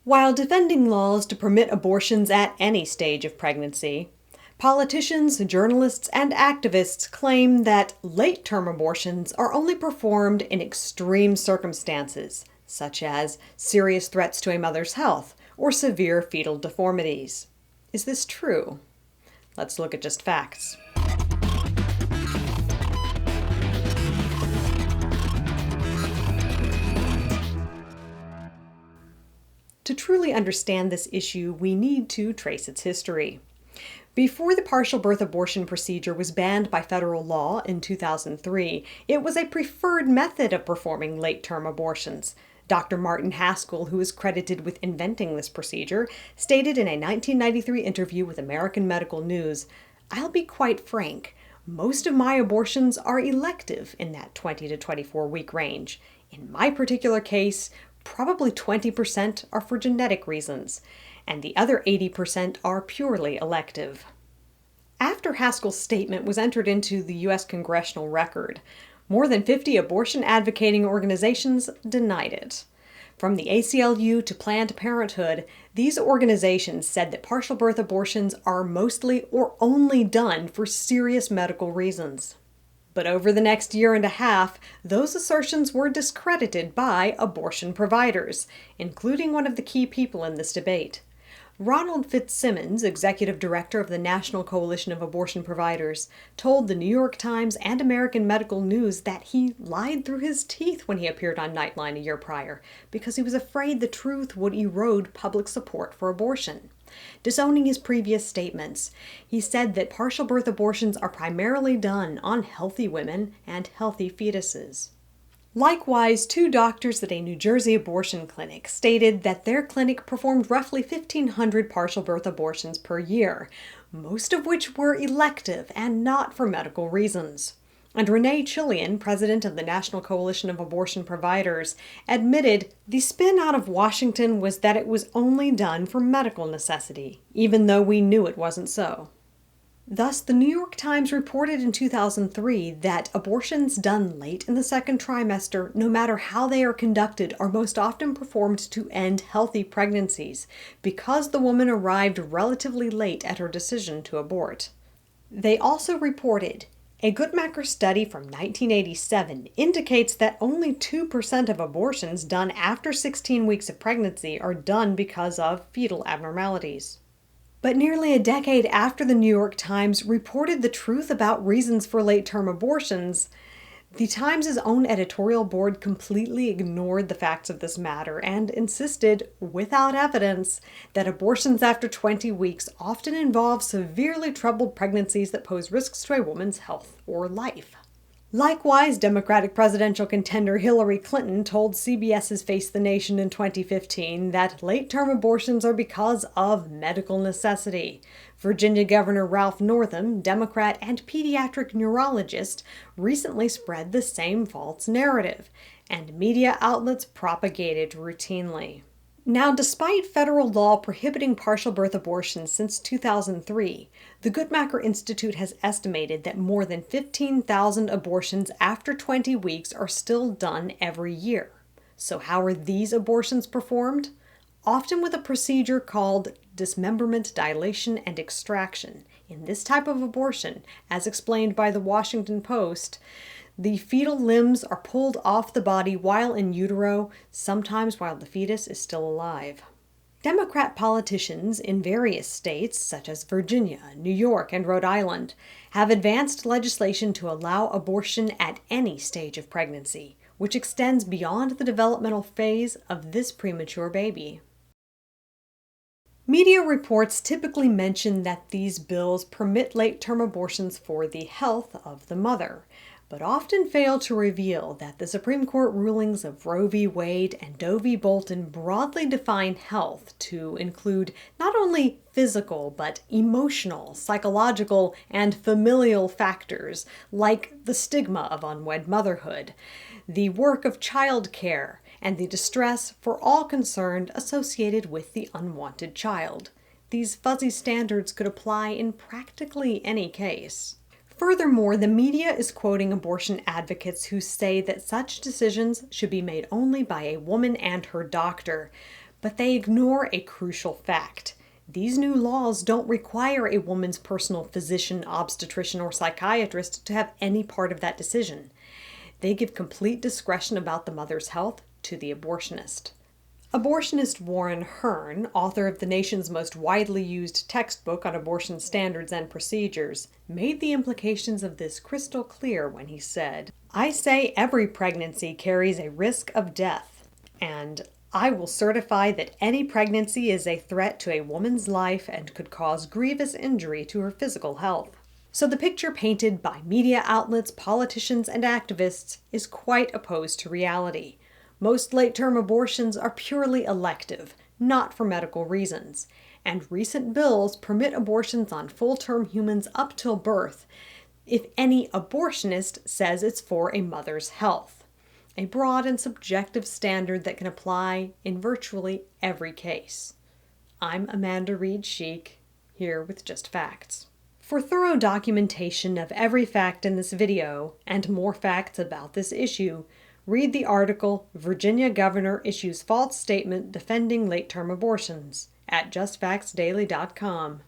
While defending laws to permit abortions at any stage of pregnancy, politicians, journalists, and activists claim that late-term abortions are only performed in extreme circumstances, such as serious threats to a mother's health or severe fetal deformities. Is this true? Let's look at just facts. To truly understand this issue, we need to trace its history. Before the partial birth abortion procedure was banned by federal law in 2003, it was a preferred method of performing late-term abortions. Dr. Martin Haskell, who is credited with inventing this procedure, stated in a 1993 interview with American Medical News, "I'll be quite frank, most of my abortions are elective in that 20 to 24 week range. In my particular case, probably 20% are for genetic reasons, and the other 80% are purely elective." After Haskell's statement was entered into the U.S. Congressional Record, more than 50 abortion advocating organizations denied it. From the ACLU to Planned Parenthood, these organizations said that partial birth abortions are mostly or only done for serious medical reasons. But over the next year and a half, those assertions were discredited by abortion providers, including one of the key people in this debate. Ronald Fitzsimmons, executive director of the National Coalition of Abortion Providers, told the New York Times and American Medical News that he lied through his teeth when he appeared on Nightline a year prior, because he was afraid the truth would erode public support for abortion. Disowning his previous statements, he said that partial birth abortions are primarily done on healthy women and healthy fetuses. Likewise, two doctors at a New Jersey abortion clinic stated that their clinic performed roughly 1,500 partial birth abortions per year, most of which were elective and not for medical reasons. And Renee Chillian, president of the National Coalition of Abortion Providers, admitted the spin out of Washington was that it was only done for medical necessity, even though we knew it wasn't so. Thus, the New York Times reported in 2003 that abortions done late in the second trimester, no matter how they are conducted, are most often performed to end healthy pregnancies, because the woman arrived relatively late at her decision to abort. They also reported a Guttmacher study from 1987 indicates that only 2% of abortions done after 16 weeks of pregnancy are done because of fetal abnormalities. But nearly a decade after the New York Times reported the truth about reasons for late-term abortions, the Times' own editorial board completely ignored the facts of this matter and insisted, without evidence, that abortions after 20 weeks often involve severely troubled pregnancies that pose risks to a woman's health or life. Likewise, Democratic presidential contender Hillary Clinton told CBS's Face the Nation in 2015 that late-term abortions are because of medical necessity. Virginia Governor Ralph Northam, Democrat and pediatric neurologist, recently spread the same false narrative, and media outlets propagate it routinely. Now, despite federal law prohibiting partial birth abortions since 2003, the Guttmacher Institute has estimated that more than 15,000 abortions after 20 weeks are still done every year. So how are these abortions performed? Often with a procedure called dismemberment, dilation, and extraction. In this type of abortion, as explained by the Washington Post, the fetal limbs are pulled off the body while in utero, sometimes while the fetus is still alive. Democrat politicians in various states, such as Virginia, New York, and Rhode Island, have advanced legislation to allow abortion at any stage of pregnancy, which extends beyond the developmental phase of this premature baby. Media reports typically mention that these bills permit late-term abortions for the health of the mother, but often fail to reveal that the Supreme Court rulings of Roe v. Wade and Doe v. Bolton broadly define health to include not only physical, but emotional, psychological, and familial factors like the stigma of unwed motherhood, the work of child care, and the distress for all concerned associated with the unwanted child. These fuzzy standards could apply in practically any case. Furthermore, the media is quoting abortion advocates who say that such decisions should be made only by a woman and her doctor. But they ignore a crucial fact. These new laws don't require a woman's personal physician, obstetrician, or psychiatrist to have any part of that decision. They give complete discretion about the mother's health to the abortionist. Abortionist Warren Hearn, author of the nation's most widely used textbook on abortion standards and procedures, made the implications of this crystal clear when he said, "I say every pregnancy carries a risk of death, and I will certify that any pregnancy is a threat to a woman's life and could cause grievous injury to her physical health." So the picture painted by media outlets, politicians, and activists is quite opposed to reality. Most late-term abortions are purely elective, not for medical reasons, and recent bills permit abortions on full-term humans up till birth if any abortionist says it's for a mother's health, a broad and subjective standard that can apply in virtually every case. I'm Amanda Reed Sheik, here with Just Facts. For thorough documentation of every fact in this video, and more facts about this issue, read the article, "Virginia Governor Issues False Statement Defending Late-Term Abortions" at justfactsdaily.com.